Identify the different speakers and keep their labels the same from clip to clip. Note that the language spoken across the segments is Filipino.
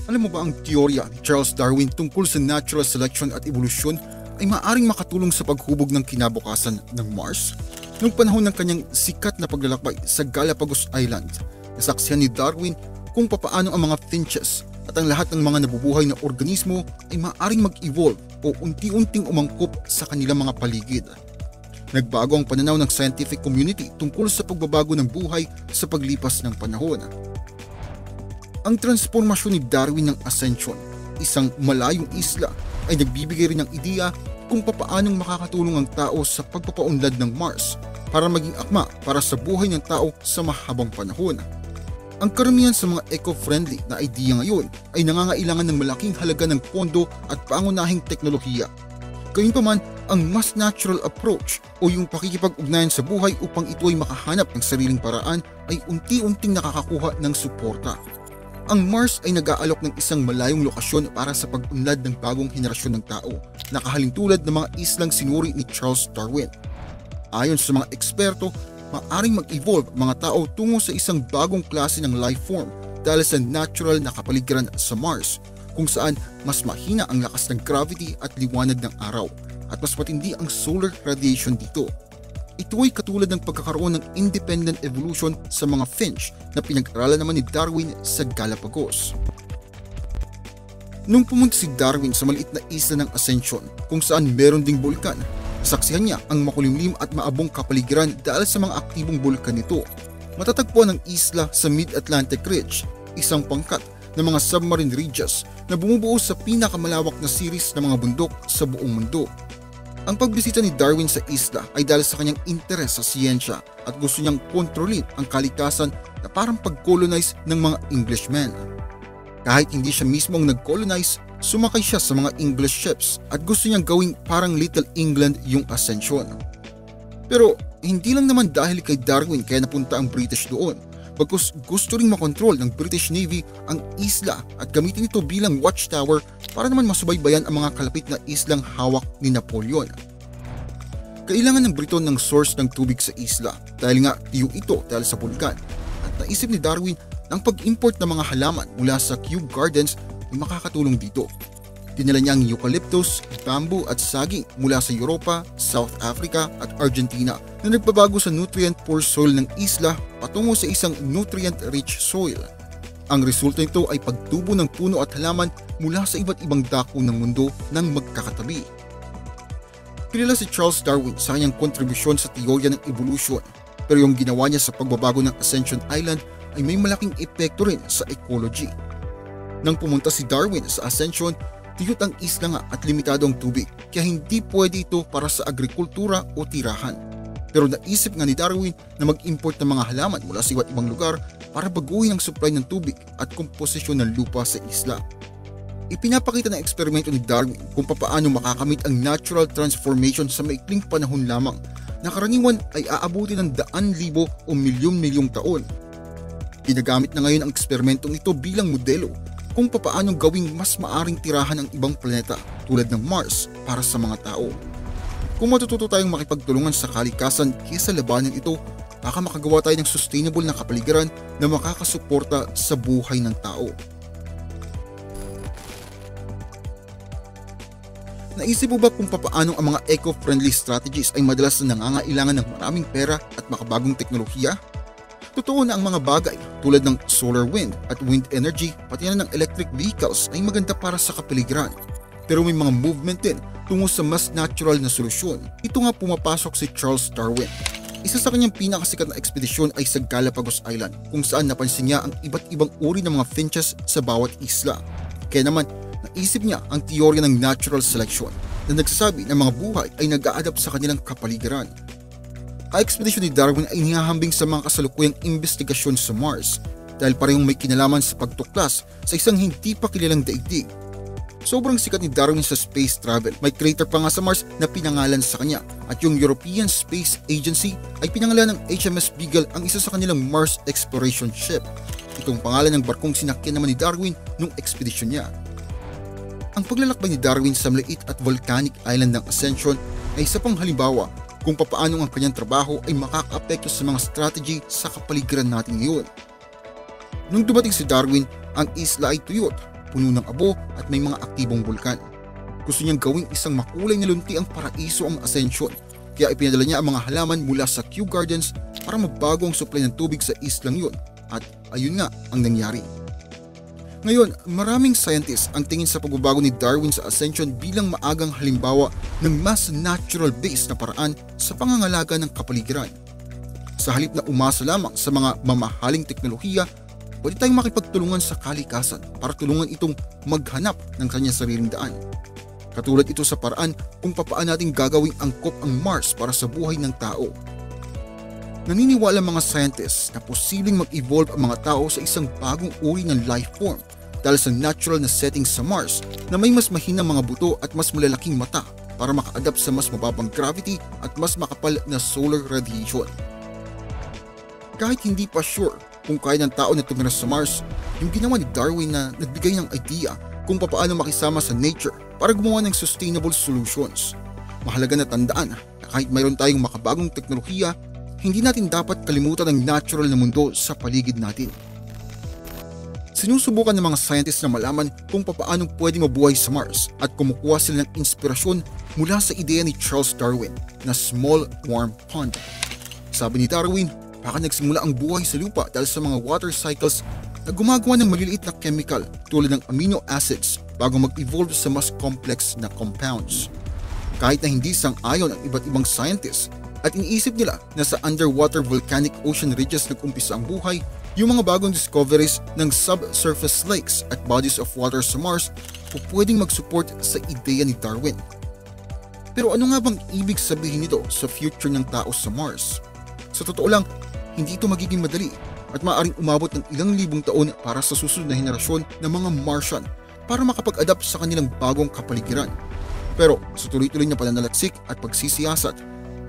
Speaker 1: Alam mo ba ang teorya ni Charles Darwin tungkol sa natural selection at evolusyon ay maaaring makatulong sa paghubog ng kinabukasan ng Mars? Noong panahon ng kanyang sikat na paglalakbay sa Galapagos Island, nasaksihan ni Darwin kung papaano ang mga finches at ang lahat ng mga nabubuhay na organismo ay maaaring mag-evolve o unti-unting umangkop sa kanilang mga paligid. Nagbago ang pananaw ng scientific community tungkol sa pagbabago ng buhay sa paglipas ng panahon. Ang transformasyon ni Darwin ng Ascension, isang malayong isla, ay nagbibigay rin ng ideya kung papaanong makakatulong ang tao sa pagpapaunlad ng Mars para maging akma para sa buhay ng tao sa mahabang panahon. Ang karamihan sa mga eco-friendly na ideya ngayon ay nangangailangan ng malaking halaga ng pondo at pangunahing teknolohiya. Gayunpaman, ang mas natural approach o yung pakikipag-ugnayan sa buhay upang ito ay makahanap ng sariling paraan ay unti-unting nakakakuha ng suporta. Ang Mars ay nag-aalok ng isang malayong lokasyon para sa pag-unlad ng bagong henerasyon ng tao, nakahalintulad ng mga islang sinuri ni Charles Darwin. Ayon sa mga eksperto, maaaring mag-evolve ang mga tao tungo sa isang bagong klase ng life form dahil sa natural na kapaligiran sa Mars, kung saan mas mahina ang lakas ng gravity at liwanag ng araw at mas matindi ang solar radiation dito. Ito ay katulad ng pagkakaroon ng independent evolution sa mga finch na pinag-aralan naman ni Darwin sa Galapagos. Nung pumunta si Darwin sa maliit na isla ng Ascension kung saan meron ding bulkan, saksihan niya ang makulimlim at maabong kapaligiran dahil sa mga aktibong bulkan nito. Matatagpuan ang isla sa Mid-Atlantic Ridge, isang pangkat ng mga submarine ridges na bumubuo sa pinakamalawak na series ng mga bundok sa buong mundo. Ang pagbisita ni Darwin sa isla ay dahil sa kanyang interes sa siyensya at gusto niyang kontrolin ang kalikasan na parang pag-colonize ng mga Englishmen. Kahit hindi siya mismo ang nag-colonize, sumakay siya sa mga English ships at gusto niyang gawing parang Little England yung Ascension. Pero hindi lang naman dahil kay Darwin kaya napunta ang British doon, bagkus gusto ring makontrol ng British Navy ang isla at gamitin ito bilang watchtower para naman masubaybayan ang mga kalapit na islang hawak ni Napoleon. Kailangan ng Briton ng source ng tubig sa isla dahil nga tiyo ito dahil sa bulkan, at naisip ni Darwin na ang pag-import ng mga halaman mula sa Kew Gardens ay makakatulong dito. Dinala niya ang eucalyptus, bamboo at saging mula sa Europa, South Africa at Argentina na nagbabago sa nutrient-poor soil ng isla patungo sa isang nutrient-rich soil. Ang resulta nito ay pagtubo ng puno at halaman mula sa iba't ibang dako ng mundo ng magkakatabi. Kilala si Charles Darwin sa kanyang kontribusyon sa teorya ng evolution, pero yung ginawa niya sa pagbabago ng Ascension Island ay may malaking epekto rin sa ecology. Nang pumunta si Darwin sa Ascension, tiyot ang isla nga at limitado ang tubig, kaya hindi pwede ito para sa agrikultura o tirahan. Pero naisip nga ni Darwin na mag-import ng mga halaman mula sa iba't ibang lugar para baguhin ang supply ng tubig at komposisyon ng lupa sa isla. Ipinapakita ng eksperimento ni Darwin kung papaano makakamit ang natural transformation sa maikling panahon lamang na karaniwan ay aabuti ng daan-libo o milyon-milyong taon. Ginagamit na ngayon ang eksperimentong ito bilang modelo kung papaano gawing mas maaring tirahan ang ibang planeta tulad ng Mars para sa mga tao. Kung matututo tayong makipagtulungan sa kalikasan kaysa labanan ito, baka makagawa tayo ng sustainable na kapaligiran na makakasuporta sa buhay ng tao. Naisip mo ba kung papaano ang mga eco-friendly strategies ay madalas na nangangailangan ng maraming pera at makabagong teknolohiya? Totoo na ang mga bagay tulad ng solar wind at wind energy pati na ng electric vehicles ay maganda para sa kapaligiran. Pero may mga movement din tungo sa mas natural na solusyon. Ito nga pumapasok si Charles Darwin. Isa sa kanyang pinakasikat na ekspedisyon ay sa Galapagos Island kung saan napansin niya ang iba't ibang uri ng mga finches sa bawat isla. Kaya naman naisip niya ang teorya ng natural selection na nagsasabi na mga buhay ay nag-a-adapt sa kanilang kapaligiran. Ang ekspedisyon ni Darwin ay nihahambing sa mga kasalukuyang investigasyon sa Mars dahil parehong may kinalaman sa pagtuklas sa isang hindi pa kilalang daigdig. Sobrang sikat ni Darwin sa space travel. May crater pa nga sa Mars na pinangalan sa kanya at yung European Space Agency ay pinangalan ng HMS Beagle ang isa sa kanilang Mars exploration ship. Itong pangalan ng barkong sinakyan naman ni Darwin nung ekspedisyon niya. Ang paglalakbay ni Darwin sa maliit at volcanic island ng Ascension ay isa pang halimbawa kung papaano ang kanyang trabaho ay makakaapekto sa mga strategy sa kapaligiran natin ngayon. Nung dumating si Darwin, ang isla ay tuyot puno ng abo at may mga aktibong bulkan. Gusto niyang gawing isang makulay na lunti ang paraiso ang Ascension, kaya ipinadala niya ang mga halaman mula sa Kew Gardens para mabago ang supply ng tubig sa islang yun, at ayun nga ang nangyari. Ngayon, maraming scientists ang tingin sa pagbabago ni Darwin sa Ascension bilang maagang halimbawa ng mas natural-based na paraan sa pangangalaga ng kapaligiran. Sa halip na umasa lamang sa mga mamahaling teknolohiya, pwede tayong makipagtulungan sa kalikasan para tulungan itong maghanap ng kanyang sariling daan. Katulad ito sa paraan kung papaano natin gagawing angkop ang Mars para sa buhay ng tao. Naniniwala mga scientists na posibleng mag-evolve ang mga tao sa isang bagong uri ng life form dahil sa natural na settings sa Mars na may mas mahinang mga buto at mas malalaking mata para maka-adapt sa mas mababang gravity at mas makapal na solar radiation. Kahit hindi pa sure kung kaya ng tao na tumira sa Mars, yung ginawa ni Darwin na nagbigay ng idea kung paano makisama sa nature para gumawa ng sustainable solutions. Mahalaga na tandaan na kahit mayroon tayong makabagong teknolohiya, hindi natin dapat kalimutan ang natural na mundo sa paligid natin. Sinusubukan ng mga scientists na malaman kung paano pwede mabuhay sa Mars at kumukuha sila ng inspirasyon mula sa ideya ni Charles Darwin na small warm pond. Sabi ni Darwin, baka nagsimula ang buhay sa lupa dahil sa mga water cycles na gumagawa ng maliliit na chemical tulad ng amino acids bago mag-evolve sa mas complex na compounds. Kahit na hindi sang-ayon ang iba't ibang scientists at iniisip nila na sa underwater volcanic ocean ridges nag-umpisa ang buhay, yung mga bagong discoveries ng subsurface lakes at bodies of water sa Mars po pwedeng mag-support sa ideya ni Darwin. Pero ano nga bang ibig sabihin nito sa future ng tao sa Mars? Sa totoo lang, hindi ito magiging madali at maaaring umabot ng ilang libong taon para sa susunod na henerasyon ng mga Martian para makapag-adapt sa kanilang bagong kapaligiran. Pero sa tuloy-tuloy na pananalaksik at pagsisiyasat,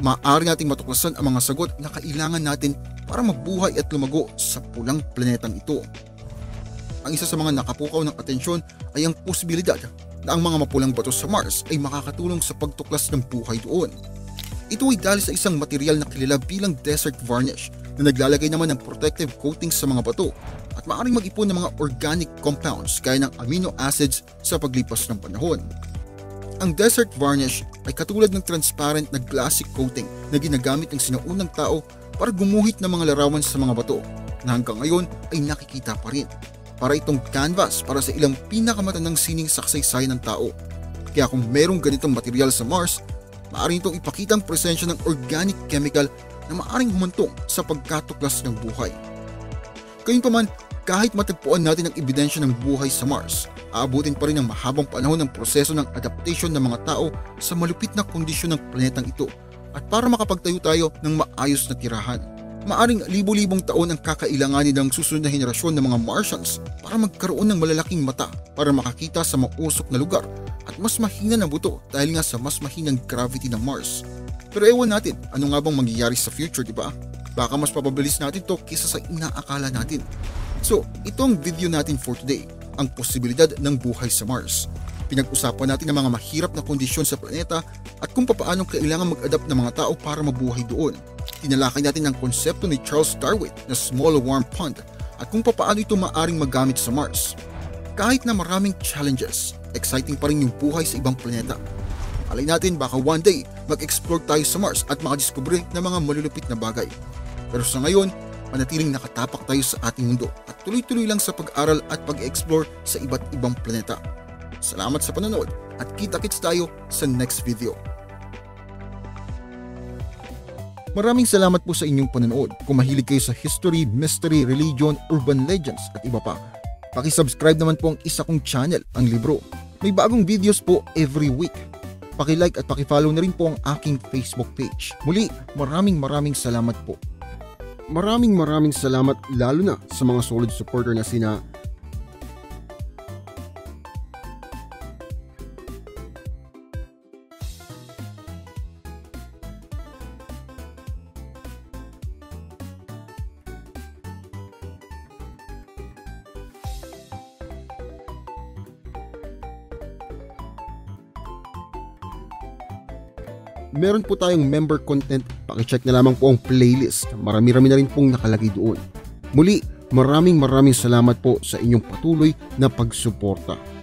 Speaker 1: maaari nating matuklasan ang mga sagot na kailangan natin para mabuhay at lumago sa pulang planetang ito. Ang isa sa mga nakapukaw ng atensyon ay ang posibilidad na ang mga mapulang bato sa Mars ay makakatulong sa pagtuklas ng buhay doon. Ito ay dahil sa isang material na kilala bilang desert varnish na naglalagay naman ng protective coating sa mga bato at maaaring mag-ipon ng mga organic compounds gaya ng amino acids sa paglipas ng panahon. Ang desert varnish ay katulad ng transparent na glassy coating na ginagamit ng sinaunang tao para gumuhit ng mga larawan sa mga bato na hanggang ngayon ay nakikita pa rin. Para itong canvas para sa ilang pinakamatandang sining sa kasaysayan ng tao. Kaya kung merong ganitong material sa Mars, maaaring itong ipakita ang presensya ng organic chemical na maaaring humantong sa pagkatuklas ng buhay. Gayunpaman, kahit matagpuan natin ang ebidensya ng buhay sa Mars, aabutin pa rin ang mahabang panahon ng proseso ng adaptation ng mga tao sa malupit na kondisyon ng planetang ito at para makapagtayo tayo ng maayos na tirahan. Maaring libo-libong taon ang kakailanganin ng susunod na henerasyon ng mga Martians para magkaroon ng malalaking mata para makakita sa mausok na lugar at mas mahina na buto dahil nga sa mas mahinang gravity ng Mars. Pero ewan natin, ano nga bang mangyayari sa future, di ba? Baka mas papabilis natin to kaysa sa inaakala natin. So, ito ang video natin for today, ang posibilidad ng buhay sa Mars. Pinag-usapan natin ang mga mahirap na kondisyon sa planeta at kung paano kailangan mag-adapt ng mga tao para mabuhay doon. Tinalakay natin ang konsepto ni Charles Darwin na small warm pond at kung paano ito maaring magamit sa Mars. Kahit na maraming challenges, exciting pa rin yung buhay sa ibang planeta. Alay natin baka one day mag-explore tayo sa Mars at makadiskubre ng mga malulupit na bagay. Pero sa ngayon, manatiling nakatapak tayo sa ating mundo at tuloy-tuloy lang sa pag-aral at pag-explore sa iba't ibang planeta. Salamat sa panonood at kita-kits tayo sa next video. Maraming salamat po sa inyong panonood. Kung mahilig kayo sa history, mystery, religion, urban legends at iba pa, paki-subscribe naman po ang isa kong channel, ang Libro. May bagong videos po every week. Paki-like at paki-follow na rin po ang aking Facebook page. Muli, maraming salamat po. Maraming salamat lalo na sa mga solid supporter na sina meron po tayong member content, pakicheck na lamang po ang playlist. Marami-rami na rin pong nakalagay doon. Muli, Maraming salamat po sa inyong patuloy na pagsuporta.